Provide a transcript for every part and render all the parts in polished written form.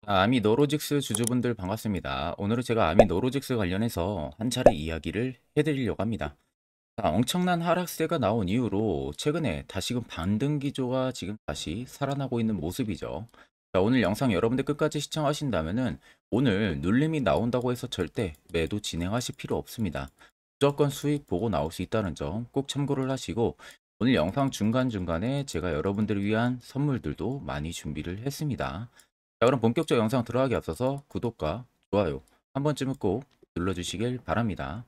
아미노로직스 주주분들 반갑습니다. 오늘은 제가 아미노로직스 관련해서 한 차례 이야기를 해드리려고 합니다. 엄청난 하락세가 나온 이후로 최근에 다시금 반등 기조가 지금 다시 살아나고 있는 모습이죠. 오늘 영상 여러분들 끝까지 시청하신다면은 오늘 눌림이 나온다고 해서 절대 매도 진행하실 필요 없습니다. 무조건 수익 보고 나올 수 있다는 점 꼭 참고를 하시고, 오늘 영상 중간중간에 제가 여러분들을 위한 선물들도 많이 준비를 했습니다. 그럼 본격적 영상 들어가기 앞서서 구독과 좋아요 한 번쯤은 꼭 눌러주시길 바랍니다.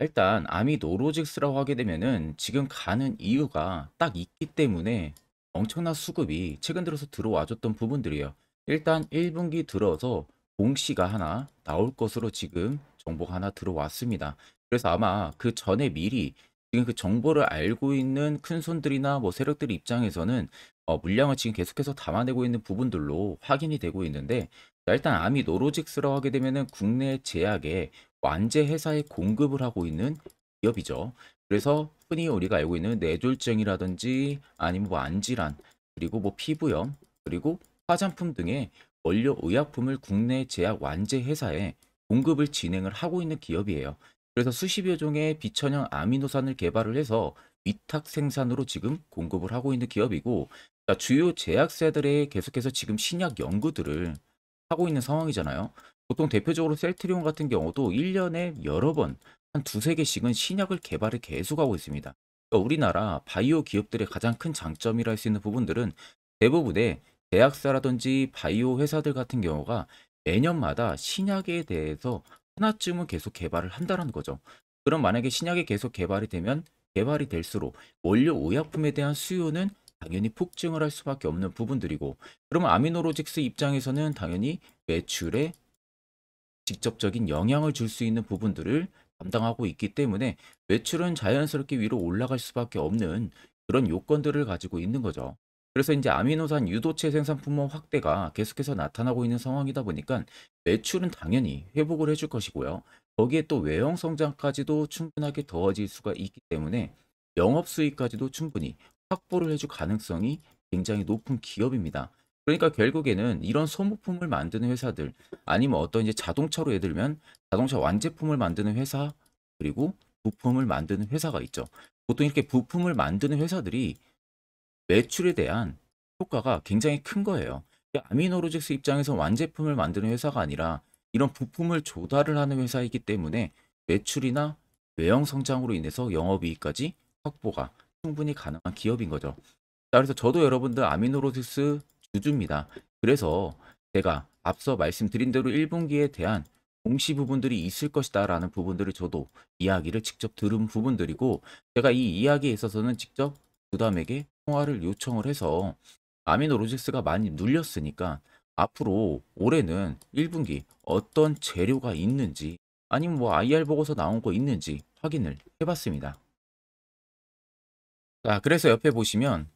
일단 아미노로직스라고 하게 되면은 지금 가는 이유가 딱 있기 때문에 엄청난 수급이 최근 들어서 들어와줬던 부분들이에요. 일단 1분기 들어서 공시가 하나 나올 것으로 지금 정보가 하나 들어왔습니다. 그래서 아마 그 전에 미리 지금 그 정보를 알고 있는 큰 손들이나 뭐 세력들 입장에서는 물량을 지금 계속해서 담아내고 있는 부분들로 확인이 되고 있는데, 일단 아미노로직스라고 하게 되면은 국내 제약의 완제 회사에 공급을 하고 있는 기업이죠. 그래서 흔히 우리가 알고 있는 뇌졸중이라든지 아니면 뭐 안질환, 그리고 뭐 피부염, 그리고 화장품 등의 원료 의약품을 국내 제약 완제 회사에 공급을 진행을 하고 있는 기업이에요. 그래서 수십여 종의 비천연 아미노산을 개발을 해서 위탁 생산으로 지금 공급을 하고 있는 기업이고, 주요 제약사들에 계속해서 지금 신약 연구들을 하고 있는 상황이잖아요. 보통 대표적으로 셀트리온 같은 경우도 1년에 여러 번, 한 두세 개씩은 신약을 개발을 계속하고 있습니다. 그러니까 우리나라 바이오 기업들의 가장 큰 장점이라 할 수 있는 부분들은 대부분의 제약사라든지 바이오 회사들 같은 경우가 매년마다 신약에 대해서 하나쯤은 계속 개발을 한다는 거죠. 그럼 만약에 신약이 계속 개발이 되면 개발이 될수록 원료 의약품에 대한 수요는 당연히 폭증을 할 수밖에 없는 부분들이고, 그러면 아미노로직스 입장에서는 당연히 매출에 직접적인 영향을 줄 수 있는 부분들을 담당하고 있기 때문에 매출은 자연스럽게 위로 올라갈 수밖에 없는 그런 요건들을 가지고 있는 거죠. 그래서 이제 아미노산 유도체 생산 품목 확대가 계속해서 나타나고 있는 상황이다 보니까 매출은 당연히 회복을 해줄 것이고요. 거기에 또 외형 성장까지도 충분하게 더해질 수가 있기 때문에 영업 수익까지도 충분히 확보를 해줄 가능성이 굉장히 높은 기업입니다. 그러니까 결국에는 이런 소모품을 만드는 회사들, 아니면 어떤 이제 자동차로 예를 들면 자동차 완제품을 만드는 회사, 그리고 부품을 만드는 회사가 있죠. 보통 이렇게 부품을 만드는 회사들이 매출에 대한 효과가 굉장히 큰 거예요. 아미노로직스 입장에서 완제품을 만드는 회사가 아니라 이런 부품을 조달을 하는 회사이기 때문에 매출이나 외형 성장으로 인해서 영업이익까지 확보가 충분히 가능한 기업인 거죠. 자, 그래서 저도 여러분들 아미노로직스 주주입니다. 그래서 제가 앞서 말씀드린 대로 1분기에 대한 공시 부분들이 있을 것이다 라는 부분들을 저도 이야기를 직접 들은 부분들이고, 제가 이 이야기에 있어서는 직접 부담에게 통화를 요청을 해서 아미노로직스가 많이 눌렸으니까 앞으로 올해는 1분기 어떤 재료가 있는지, 아니면 뭐 IR 보고서 나온 거 있는지 확인을 해봤습니다. 자, 그래서 옆에 보시면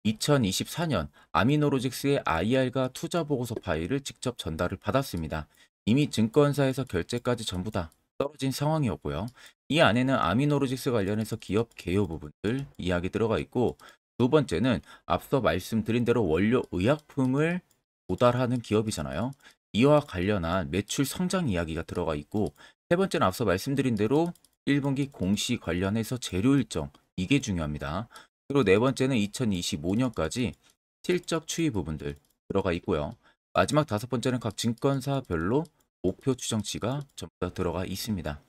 2024년 아미노로직스의 IR과 투자 보고서 파일을 직접 전달을 받았습니다. 이미 증권사에서 결제까지 전부 다 떨어진 상황이었고요. 이 안에는 아미노로직스 관련해서 기업 개요 부분들 이야기 들어가 있고, 두 번째는 앞서 말씀드린 대로 원료 의약품을 도달하는 기업이잖아요. 이와 관련한 매출 성장 이야기가 들어가 있고, 세 번째는 앞서 말씀드린 대로 1분기 공시 관련해서 재료 일정, 이게 중요합니다. 그리고 네 번째는 2025년까지 실적 추이 부분들 들어가 있고요. 마지막 다섯 번째는 각 증권사별로 목표 추정치가 전부 다 들어가 있습니다.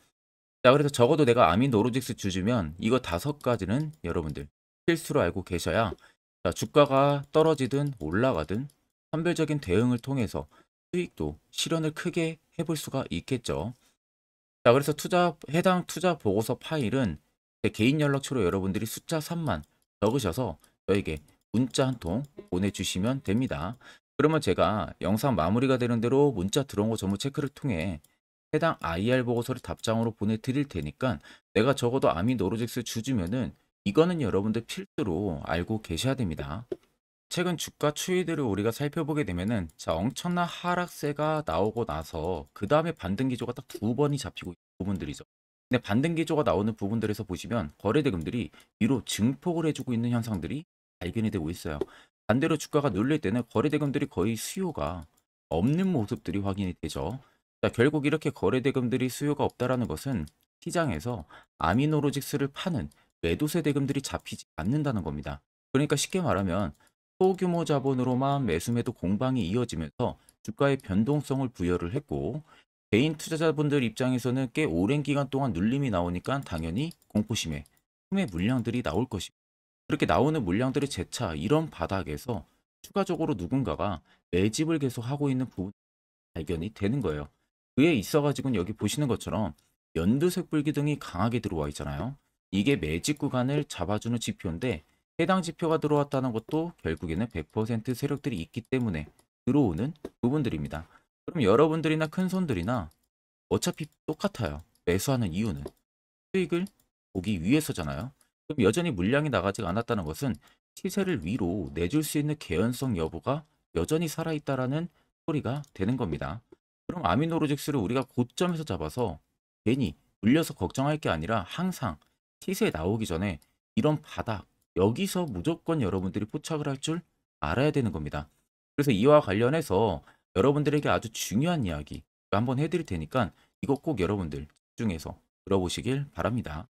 자, 그래서 적어도 내가 아미노로직스 주주면 이거 다섯 가지는 여러분들 필수로 알고 계셔야, 자, 주가가 떨어지든 올라가든 선별적인 대응을 통해서 수익도 실현을 크게 해볼 수가 있겠죠. 자, 그래서 해당 투자 보고서 파일은 제 개인 연락처로 여러분들이 숫자 3만 적으셔서 저에게 문자 한 통 보내주시면 됩니다. 그러면 제가 영상 마무리가 되는 대로 문자 들어온 거 전부 체크를 통해 해당 IR 보고서를 답장으로 보내드릴 테니까, 내가 적어도 아미노로직스 주주면은 이거는 여러분들 필수로 알고 계셔야 됩니다. 최근 주가 추이들을 우리가 살펴보게 되면은, 자, 엄청난 하락세가 나오고 나서 그 다음에 반등 기조가 딱 두 번이 잡히고 있는 부분들이죠. 근데 반등 기조가 나오는 부분들에서 보시면 거래대금들이 위로 증폭을 해주고 있는 현상들이 발견이 되고 있어요. 반대로 주가가 눌릴 때는 거래대금들이 거의 수요가 없는 모습들이 확인이 되죠. 자, 결국 이렇게 거래대금들이 수요가 없다라는 것은 시장에서 아미노로직스를 파는 매도세 대금들이 잡히지 않는다는 겁니다. 그러니까 쉽게 말하면 소규모 자본으로만 매수매도 공방이 이어지면서 주가의 변동성을 부여를 했고, 개인 투자자분들 입장에서는 꽤 오랜 기간 동안 눌림이 나오니까 당연히 공포심에 소매 물량들이 나올 것이고, 그렇게 나오는 물량들의 재차 이런 바닥에서 추가적으로 누군가가 매집을 계속 하고 있는 부분 발견이 되는 거예요. 그에 있어 가지고는 여기 보시는 것처럼 연두색 불기둥이 강하게 들어와 있잖아요. 이게 매집 구간을 잡아주는 지표인데, 해당 지표가 들어왔다는 것도 결국에는 100% 세력들이 있기 때문에 들어오는 부분들입니다. 그럼 여러분들이나 큰 손들이나 어차피 똑같아요. 매수하는 이유는 수익을 보기 위해서잖아요. 그럼 여전히 물량이 나가지 않았다는 것은 시세를 위로 내줄 수 있는 개연성 여부가 여전히 살아있다라는 소리가 되는 겁니다. 그럼 아미노로직스를 우리가 고점에서 잡아서 괜히 물려서 걱정할 게 아니라 항상 시세 나오기 전에 이런 바닥, 여기서 무조건 여러분들이 포착을 할 줄 알아야 되는 겁니다. 그래서 이와 관련해서 여러분들에게 아주 중요한 이야기 한번 해드릴 테니까 이거 꼭 여러분들 집중해서 들어보시길 바랍니다.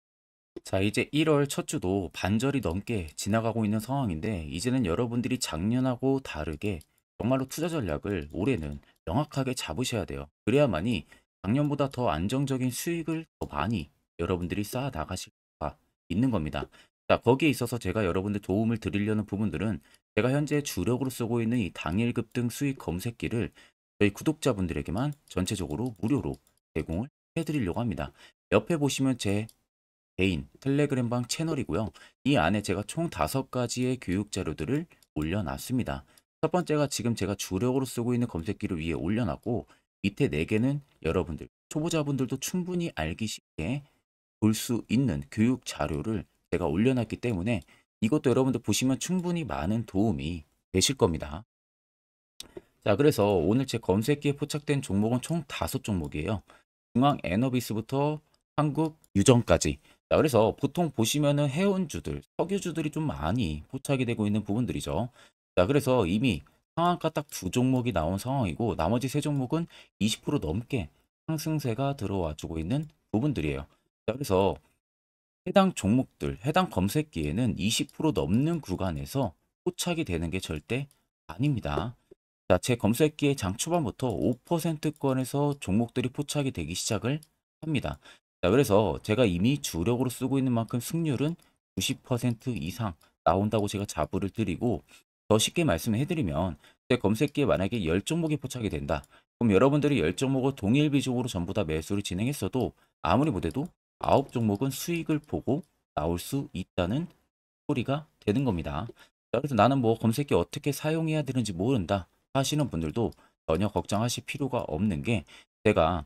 자, 이제 1월 첫 주도 반절이 넘게 지나가고 있는 상황인데, 이제는 여러분들이 작년하고 다르게 정말로 투자 전략을 올해는 명확하게 잡으셔야 돼요. 그래야만이 작년보다 더 안정적인 수익을 더 많이 여러분들이 쌓아 나가실 수가 있는 겁니다. 자, 거기에 있어서 제가 여러분들 도움을 드리려는 부분들은 제가 현재 주력으로 쓰고 있는 이 당일 급등 수익 검색기를 저희 구독자분들에게만 전체적으로 무료로 제공을 해드리려고 합니다. 옆에 보시면 제 개인 텔레그램방 채널이고요. 이 안에 제가 총 5가지의 교육 자료들을 올려놨습니다. 첫 번째가 지금 제가 주력으로 쓰고 있는 검색기를 위에 올려놨고, 밑에 4개는 여러분들 초보자분들도 충분히 알기 쉽게 볼 수 있는 교육 자료를 제가 올려놨기 때문에 이것도 여러분들 보시면 충분히 많은 도움이 되실 겁니다. 자, 그래서 오늘 제 검색기에 포착된 종목은 총 5종목이에요. 중앙 에너비스부터 한국 유전까지. 자, 그래서 보통 보시면은 해운주들, 석유주들이 좀 많이 포착이 되고 있는 부분들이죠. 자, 그래서 이미 상한가 딱 2종목이 나온 상황이고, 나머지 3종목은 20% 넘게 상승세가 들어와 주고 있는 부분들이에요. 자, 그래서 해당 종목들, 해당 검색기에는 20% 넘는 구간에서 포착이 되는 게 절대 아닙니다. 자, 제 검색기에 장 초반부터 5%권에서 종목들이 포착이 되기 시작을 합니다. 자, 그래서 제가 이미 주력으로 쓰고 있는 만큼 승률은 90% 이상 나온다고 제가 자부를 드리고, 더 쉽게 말씀을 해드리면 제 검색기에 만약에 10종목이 포착이 된다. 그럼 여러분들이 10종목을 동일 비중으로 전부 다 매수를 진행했어도 아무리 못해도 9종목은 수익을 보고 나올 수 있다는 소리가 되는 겁니다. 자, 그래서 나는 뭐 검색기 어떻게 사용해야 되는지 모른다 하시는 분들도 전혀 걱정하실 필요가 없는 게, 제가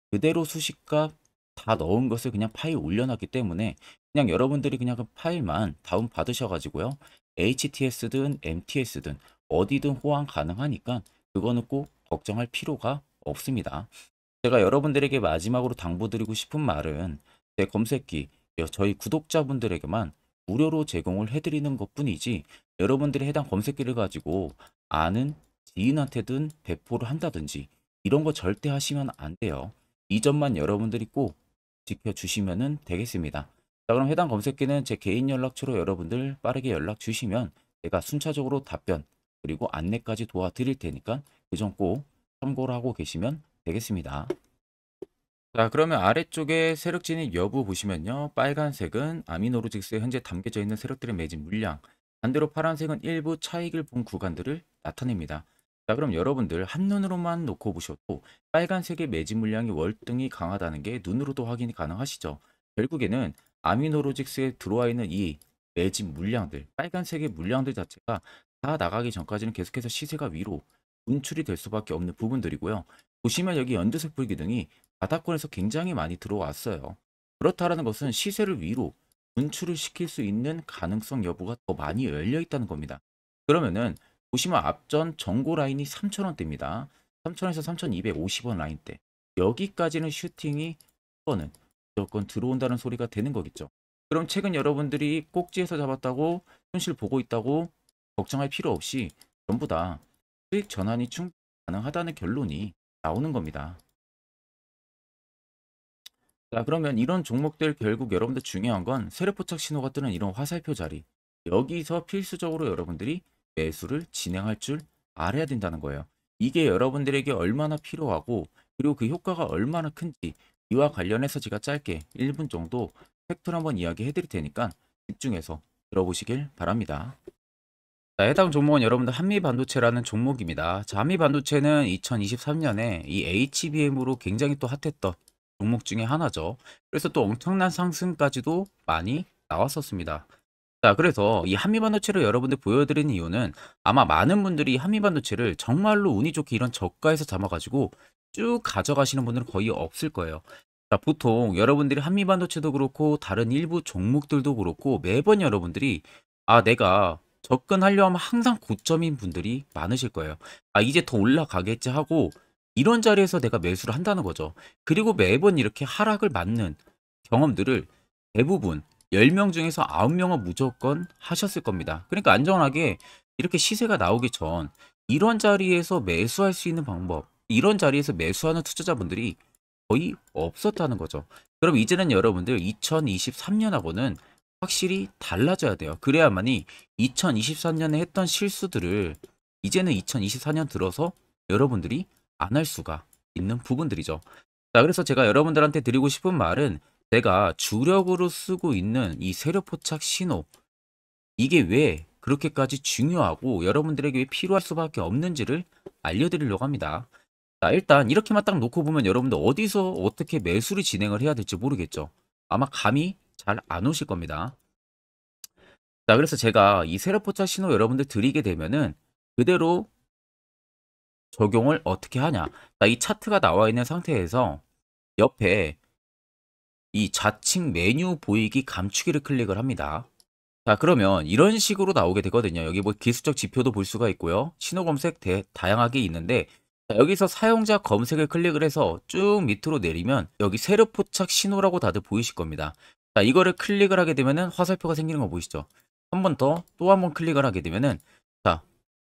그대로 수식값 다 넣은 것을 그냥 파일 올려놨기 때문에 그냥 여러분들이 그냥 그 파일만 다운 받으셔가지고요. HTS든 MTS든 어디든 호환 가능하니까 그거는 꼭 걱정할 필요가 없습니다. 제가 여러분들에게 마지막으로 당부드리고 싶은 말은 제 검색기 저희 구독자분들에게만 무료로 제공을 해드리는 것뿐이지, 여러분들이 해당 검색기를 가지고 아는 지인한테든 배포를 한다든지 이런 거 절대 하시면 안 돼요. 이 점만 여러분들이 꼭 지켜주시면 되겠습니다. 자, 그럼 해당 검색기는 제 개인 연락처로 여러분들 빠르게 연락 주시면 제가 순차적으로 답변 그리고 안내까지 도와드릴 테니까 그 점 꼭 참고를 하고 계시면 되겠습니다. 자, 그러면 아래쪽에 세력 진입 여부 보시면요. 빨간색은 아미노로직스에 현재 담겨져 있는 세력들의 매집 물량, 반대로 파란색은 일부 차익을 본 구간들을 나타냅니다. 자, 그럼 여러분들 한눈으로만 놓고 보셔도 빨간색의 매집 물량이 월등히 강하다는 게 눈으로도 확인이 가능하시죠. 결국에는 아미노로직스에 들어와 있는 이 매집 물량들, 빨간색의 물량들 자체가 다 나가기 전까지는 계속해서 시세가 위로 분출이 될 수밖에 없는 부분들이고요. 보시면 여기 연두색 불기둥이 바닥권에서 굉장히 많이 들어왔어요. 그렇다라는 것은 시세를 위로 분출을 시킬 수 있는 가능성 여부가 더 많이 열려 있다는 겁니다. 그러면은 보시면 앞전 정고 라인이 3,000원대입니다. 3,000원에서 3,250원 라인대. 여기까지는 슈팅이 는 무조건 들어온다는 소리가 되는 거겠죠. 그럼 최근 여러분들이 꼭지에서 잡았다고 손실 보고 있다고 걱정할 필요 없이 전부 다 수익 전환이 충분히 가능하다는 결론이 나오는 겁니다. 자, 그러면 이런 종목들 결국 여러분들 중요한 건 세력포착 신호가 뜨는 이런 화살표 자리. 여기서 필수적으로 여러분들이 매수를 진행할 줄 알아야 된다는 거예요. 이게 여러분들에게 얼마나 필요하고 그리고 그 효과가 얼마나 큰지 이와 관련해서 제가 짧게 1분 정도 팩트를 한번 이야기해 드릴 테니까 집중해서 들어보시길 바랍니다. 자, 해당 종목은 여러분들 한미반도체라는 종목입니다. 자, 한미반도체는 2023년에 이 HBM으로 굉장히 또 핫했던 종목 중에 하나죠. 그래서 또 엄청난 상승까지도 많이 나왔었습니다. 자, 그래서 이 한미반도체를 여러분들 보여드리는 이유는 아마 많은 분들이 한미반도체를 정말로 운이 좋게 이런 저가에서 잡아가지고 쭉 가져가시는 분들은 거의 없을 거예요. 자, 보통 여러분들이 한미반도체도 그렇고 다른 일부 종목들도 그렇고 매번 여러분들이 내가 접근하려 하면 항상 고점인 분들이 많으실 거예요. 이제 더 올라가겠지 하고 이런 자리에서 내가 매수를 한다는 거죠. 그리고 매번 이렇게 하락을 맞는 경험들을 대부분 10명 중에서 9명은 무조건 하셨을 겁니다. 그러니까 안전하게 이렇게 시세가 나오기 전 이런 자리에서 매수할 수 있는 방법, 이런 자리에서 매수하는 투자자분들이 거의 없었다는 거죠. 그럼 이제는 여러분들 2023년하고는 확실히 달라져야 돼요. 그래야만이 2023년에 했던 실수들을 이제는 2024년 들어서 여러분들이 안 할 수가 있는 부분들이죠. 자, 그래서 제가 여러분들한테 드리고 싶은 말은 내가 주력으로 쓰고 있는 이 세력포착 신호, 이게 왜 그렇게까지 중요하고 여러분들에게 왜 필요할 수밖에 없는지를 알려드리려고 합니다. 자, 일단 이렇게만 딱 놓고 보면 여러분들 어디서 어떻게 매수를 진행을 해야 될지 모르겠죠. 아마 감이 잘 안 오실 겁니다. 자, 그래서 제가 이 세력포착 신호 여러분들 드리게 되면은 그대로 적용을 어떻게 하냐. 자, 이 차트가 나와 있는 상태에서 옆에 이 좌측 메뉴 보이기 감추기를 클릭을 합니다. 자, 그러면 이런 식으로 나오게 되거든요. 여기 뭐 기술적 지표도 볼 수가 있고요. 신호 검색 다양하게 있는데 자, 여기서 사용자 검색을 클릭을 해서 쭉 밑으로 내리면 여기 세력 포착 신호라고 다들 보이실 겁니다. 자, 이거를 클릭을 하게 되면은 화살표가 생기는 거 보이시죠? 한 번 더 또 한 번 클릭을 하게 되면은 자,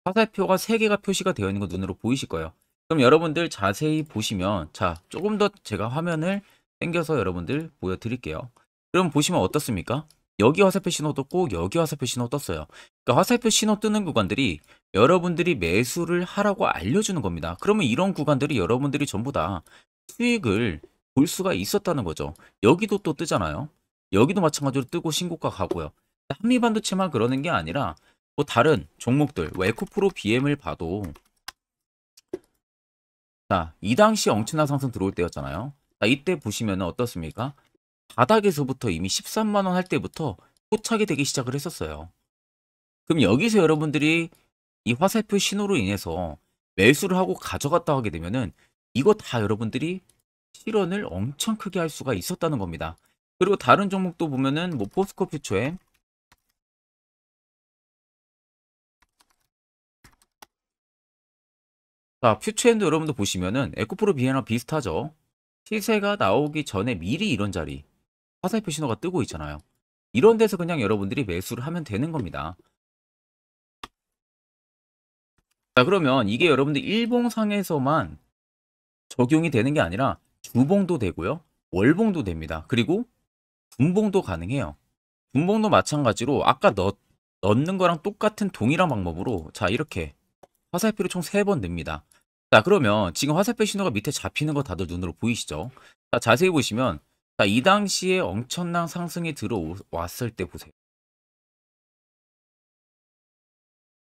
화살표가 3개가 표시가 되어 있는 거 눈으로 보이실 거예요. 그럼 여러분들 자세히 보시면 자, 조금 더 제가 화면을 당겨서 여러분들 보여드릴게요. 그럼 보시면 어떻습니까? 여기 화살표 신호 떴고 여기 화살표 신호 떴어요. 그러니까 화살표 신호 뜨는 구간들이 여러분들이 매수를 하라고 알려주는 겁니다. 그러면 이런 구간들이 여러분들이 전부 다 수익을 볼 수가 있었다는 거죠. 여기도 또 뜨잖아요. 여기도 마찬가지로 뜨고 신고가 가고요. 한미반도체만 그러는 게 아니라 뭐 다른 종목들, 뭐 에코프로 BM을 봐도 자, 이 당시 엄청난 상승 들어올 때였잖아요. 자, 이때 보시면 어떻습니까? 바닥에서부터 이미 13만 원 할 때부터 포착이 되기 시작을 했었어요. 그럼 여기서 여러분들이 이 화살표 신호로 인해서 매수를 하고 가져갔다 하게 되면은 이거 다 여러분들이 실현을 엄청 크게 할 수가 있었다는 겁니다. 그리고 다른 종목도 보면은 뭐 포스코 퓨처엠, 자, 퓨처엠도 여러분들 보시면은 에코프로 비에나 비슷하죠. 시세가 나오기 전에 미리 이런 자리 화살표 신호가 뜨고 있잖아요. 이런 데서 그냥 여러분들이 매수를 하면 되는 겁니다. 자, 그러면 이게 여러분들 일봉상에서만 적용이 되는 게 아니라 주봉도 되고요. 월봉도 됩니다. 그리고 분봉도 가능해요. 분봉도 마찬가지로 아까 넣는 거랑 똑같은 동일한 방법으로 자, 이렇게 화살표를 총 3번 냅니다. 자, 그러면 지금 화살표 신호가 밑에 잡히는 거 다들 눈으로 보이시죠? 자, 자세히 보시면 자, 이 당시에 엄청난 상승이 들어왔을 때 보세요.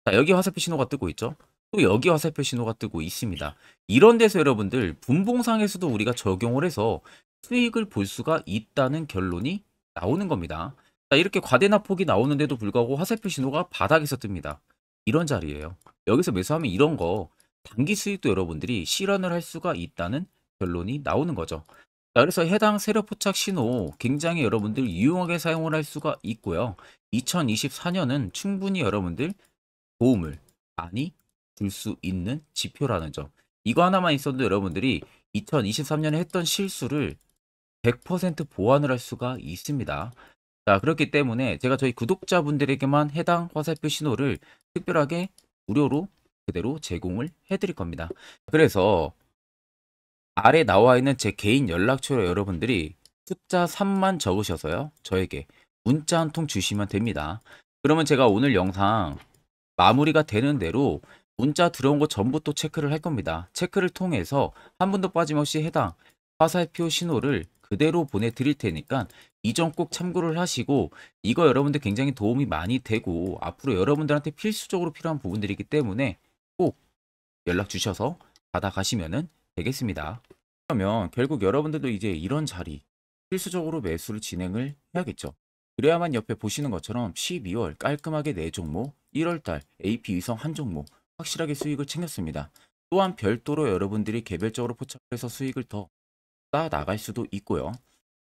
자, 여기 화살표 신호가 뜨고 있죠? 또 여기 화살표 신호가 뜨고 있습니다. 이런 데서 여러분들 분봉상에서도 우리가 적용을 해서 수익을 볼 수가 있다는 결론이 나오는 겁니다. 자, 이렇게 과대납폭이 나오는데도 불구하고 화살표 신호가 바닥에서 뜹니다. 이런 자리예요. 여기서 매수하면 이런 거 단기 수익도 여러분들이 실현을 할 수가 있다는 결론이 나오는 거죠. 자, 그래서 해당 세력 포착 신호 굉장히 여러분들 유용하게 사용을 할 수가 있고요. 2024년은 충분히 여러분들 도움을 많이 줄 수 있는 지표라는 점. 이거 하나만 있어도 여러분들이 2023년에 했던 실수를 100% 보완을 할 수가 있습니다. 자, 그렇기 때문에 제가 저희 구독자분들에게만 해당 화살표 신호를 특별하게 무료로 그대로 제공을 해드릴 겁니다. 그래서 아래 나와 있는 제 개인 연락처로 여러분들이 숫자 3만 적으셔서요, 저에게 문자 한 통 주시면 됩니다. 그러면 제가 오늘 영상 마무리가 되는 대로 문자 들어온 거 전부 또 체크를 할 겁니다. 체크를 통해서 한 분도 빠짐없이 해당 화살표 신호를 그대로 보내드릴 테니까 이 점 꼭 참고를 하시고, 이거 여러분들 굉장히 도움이 많이 되고 앞으로 여러분들한테 필수적으로 필요한 부분들이기 때문에 꼭 연락 주셔서 받아가시면 되겠습니다. 그러면 결국 여러분들도 이제 이런 자리 필수적으로 매수를 진행을 해야겠죠. 그래야만 옆에 보시는 것처럼 12월 깔끔하게 4종목, 1월달 AP 위성 한 종목 확실하게 수익을 챙겼습니다. 또한 별도로 여러분들이 개별적으로 포착해서 수익을 더 쌓아 나갈 수도 있고요.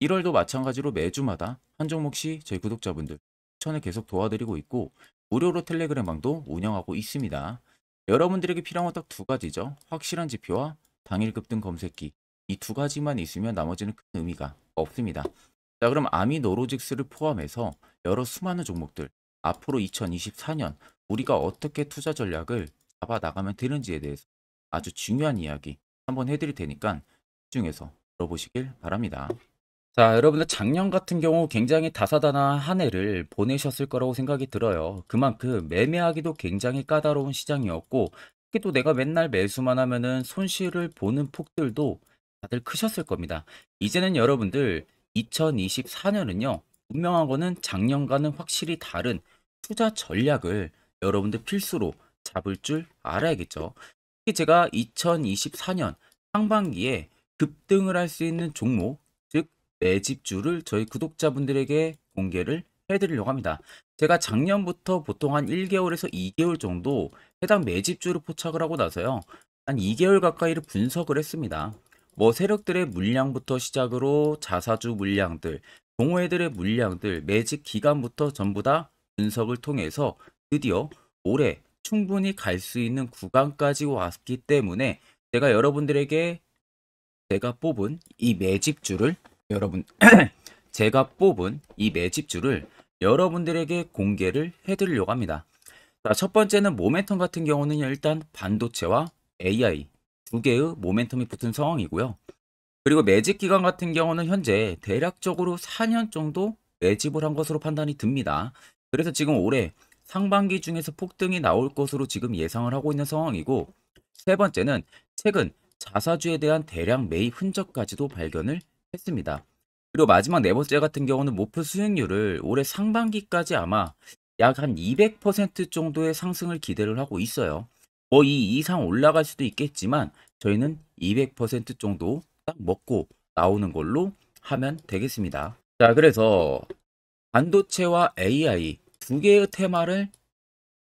1월도 마찬가지로 매주마다 한 종목씩 저희 구독자분들 추천을 계속 도와드리고 있고, 무료로 텔레그램방도 운영하고 있습니다. 여러분들에게 필요한 건 딱 두 가지죠. 확실한 지표와 당일 급등 검색기. 이 두 가지만 있으면 나머지는 큰 의미가 없습니다. 자, 그럼 아미노로직스를 포함해서 여러 수많은 종목들, 앞으로 2024년 우리가 어떻게 투자 전략을 잡아 나가면 되는지에 대해서 아주 중요한 이야기 한번 해드릴 테니까 집중해서 들어보시길 바랍니다. 자, 여러분들 작년 같은 경우 굉장히 다사다난한 한 해를 보내셨을 거라고 생각이 들어요. 그만큼 매매하기도 굉장히 까다로운 시장이었고, 특히 또 내가 맨날 매수만 하면은 손실을 보는 폭들도 다들 크셨을 겁니다. 이제는 여러분들 2024년은요, 분명한 거는 작년과는 확실히 다른 투자 전략을 여러분들 필수로 잡을 줄 알아야겠죠. 특히 제가 2024년 상반기에 급등을 할 수 있는 종목, 즉 매집주를 저희 구독자분들에게 공개를 해드리려고 합니다. 제가 작년부터 보통 한 1개월에서 2개월 정도 해당 매집주를 포착을 하고 나서요, 한 2개월 가까이를 분석을 했습니다. 뭐 세력들의 물량부터 시작으로 자사주 물량들, 동호회들의 물량들, 매집 기간부터 전부 다 분석을 통해서 드디어 올해 충분히 갈 수 있는 구간까지 왔기 때문에 제가 여러분들에게 제가 뽑은 이 매집주를 여러분 제가 뽑은 이 매집주를 여러분들에게 공개를 해드리려고 합니다. 자, 첫 번째는 모멘텀 같은 경우는 일단 반도체와 AI 두 개의 모멘텀이 붙은 상황이고요. 그리고 매집 기간 같은 경우는 현재 대략적으로 4년 정도 매집을 한 것으로 판단이 듭니다. 그래서 지금 올해 상반기 중에서 폭등이 나올 것으로 지금 예상을 하고 있는 상황이고, 세 번째는 최근 자사주에 대한 대량 매입 흔적까지도 발견을 했습니다. 그리고 마지막 네 번째 같은 경우는 목표 수익률을 올해 상반기까지 아마 약 한 200% 정도의 상승을 기대를 하고 있어요. 뭐 이 이상 올라갈 수도 있겠지만 저희는 200% 정도 딱 먹고 나오는 걸로 하면 되겠습니다. 자, 그래서 반도체와 AI 두 개의 테마를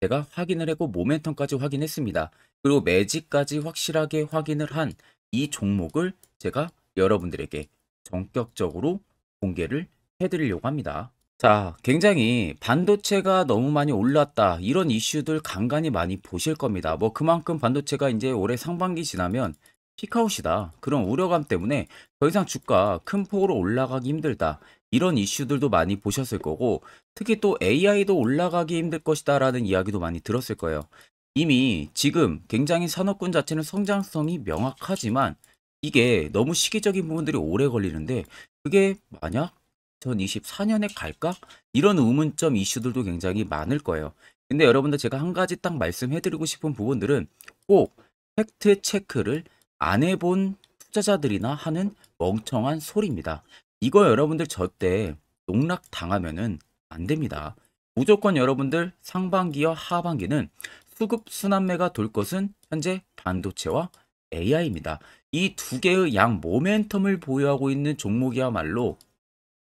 제가 확인을 했고 모멘텀까지 확인했습니다. 그리고 매직까지 확실하게 확인을 한 이 종목을 제가 여러분들에게 전격적으로 공개를 해드리려고 합니다. 자, 굉장히 반도체가 너무 많이 올랐다, 이런 이슈들 간간히 많이 보실 겁니다. 뭐 그만큼 반도체가 이제 올해 상반기 지나면 피크아웃이다, 그런 우려감 때문에 더 이상 주가 큰 폭으로 올라가기 힘들다, 이런 이슈들도 많이 보셨을 거고, 특히 또 AI도 올라가기 힘들 것이다 라는 이야기도 많이 들었을 거예요. 이미 지금 굉장히 산업군 자체는 성장성이 명확하지만 이게 너무 시기적인 부분들이 오래 걸리는데, 그게 만약 2024년에 갈까? 이런 의문점 이슈들도 굉장히 많을 거예요. 근데 여러분들 제가 한 가지 딱 말씀해드리고 싶은 부분들은 꼭 팩트 체크를 안 해본 투자자들이나 하는 멍청한 소리입니다. 이거 여러분들 절대 농락 당하면은 안 됩니다. 무조건 여러분들 상반기와 하반기는 수급 순환매가 돌 것은 현재 반도체와 AI입니다. 이 두 개의 양 모멘텀을 보유하고 있는 종목이야말로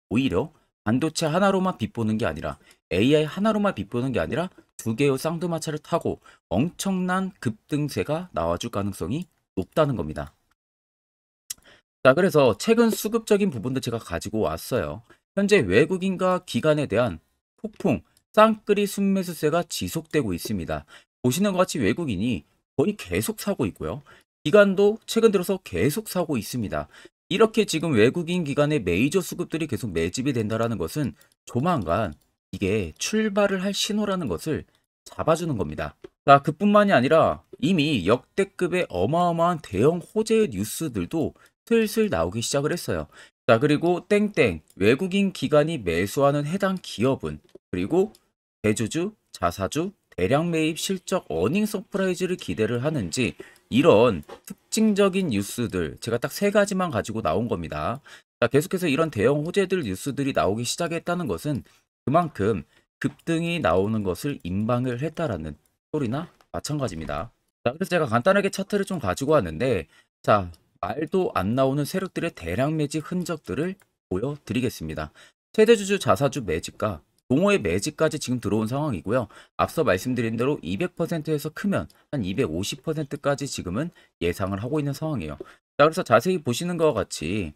오히려 반도체 하나로만 빗보는 게 아니라 AI 하나로만 빗보는 게 아니라 두 개의 쌍두마차를 타고 엄청난 급등세가 나와줄 가능성이 높다는 겁니다. 자, 그래서 최근 수급적인 부분도 제가 가지고 왔어요. 현재 외국인과 기관에 대한 폭풍 쌍끌이 순매수세가 지속되고 있습니다. 보시는 것 같이 외국인이 거의 계속 사고 있고요. 기관도 최근 들어서 계속 사고 있습니다. 이렇게 지금 외국인 기관의 메이저 수급들이 계속 매집이 된다라는 것은 조만간 이게 출발을 할 신호라는 것을 잡아주는 겁니다. 자, 그뿐만이 아니라 이미 역대급의 어마어마한 대형 호재의 뉴스들도 슬슬 나오기 시작을 했어요. 자, 그리고 땡땡 외국인 기관이 매수하는 해당 기업은, 그리고 대주주, 자사주, 대량 매입 실적 어닝 서프라이즈를 기대를 하는지, 이런 특징적인 뉴스들 제가 딱 세 가지만 가지고 나온 겁니다. 자, 계속해서 이런 대형 호재들 뉴스들이 나오기 시작했다는 것은 그만큼 급등이 나오는 것을 임방을 했다라는 소리나 마찬가지입니다. 자, 그래서 제가 간단하게 차트를 좀 가지고 왔는데, 자, 말도 안 나오는 세력들의 대량 매집 흔적들을 보여드리겠습니다. 최대주주 자사주 매집과 동호회 매집까지 지금 들어온 상황이고요. 앞서 말씀드린 대로 200%에서 크면 한 250%까지 지금은 예상을 하고 있는 상황이에요. 자, 그래서 자세히 보시는 것과 같이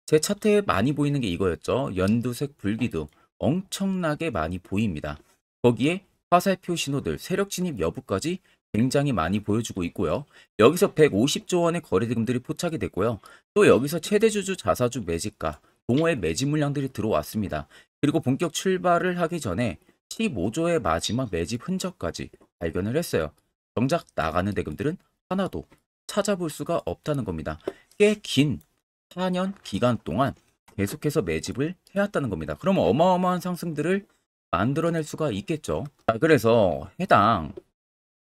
제 차트에 많이 보이는 게 이거였죠. 연두색 불기둥 엄청나게 많이 보입니다. 거기에 화살표 신호들, 세력 진입 여부까지 굉장히 많이 보여주고 있고요. 여기서 150조 원의 거래대금들이 포착이 됐고요. 또 여기서 최대주주 자사주 매집가, 동호회 매집 물량들이 들어왔습니다. 그리고 본격 출발을 하기 전에 15조의 마지막 매집 흔적까지 발견을 했어요. 정작 나가는 대금들은 하나도 찾아볼 수가 없다는 겁니다. 꽤 긴 4년 기간 동안 계속해서 매집을 해왔다는 겁니다. 그럼 어마어마한 상승들을 만들어낼 수가 있겠죠. 자, 그래서 해당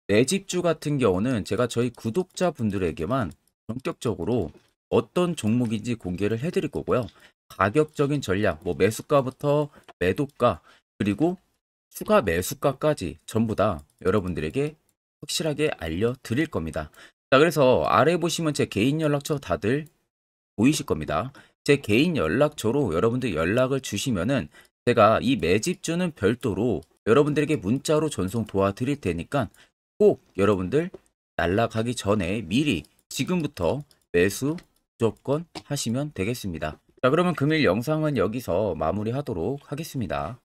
매집주 같은 경우는 제가 저희 구독자분들에게만 본격적으로 어떤 종목인지 공개를 해드릴 거고요. 가격적인 전략, 뭐 매수가부터 매도가, 그리고 추가 매수가까지 전부 다 여러분들에게 확실하게 알려드릴 겁니다. 자, 그래서 아래 보시면 제 개인 연락처 다들 보이실 겁니다. 제 개인 연락처로 여러분들 연락을 주시면은 제가 이 매집주는 별도로 여러분들에게 문자로 전송 도와드릴 테니까 꼭 여러분들 날라가기 전에 미리 지금부터 매수 무조건 하시면 되겠습니다. 자, 그러면 금일 영상은 여기서 마무리하도록 하겠습니다.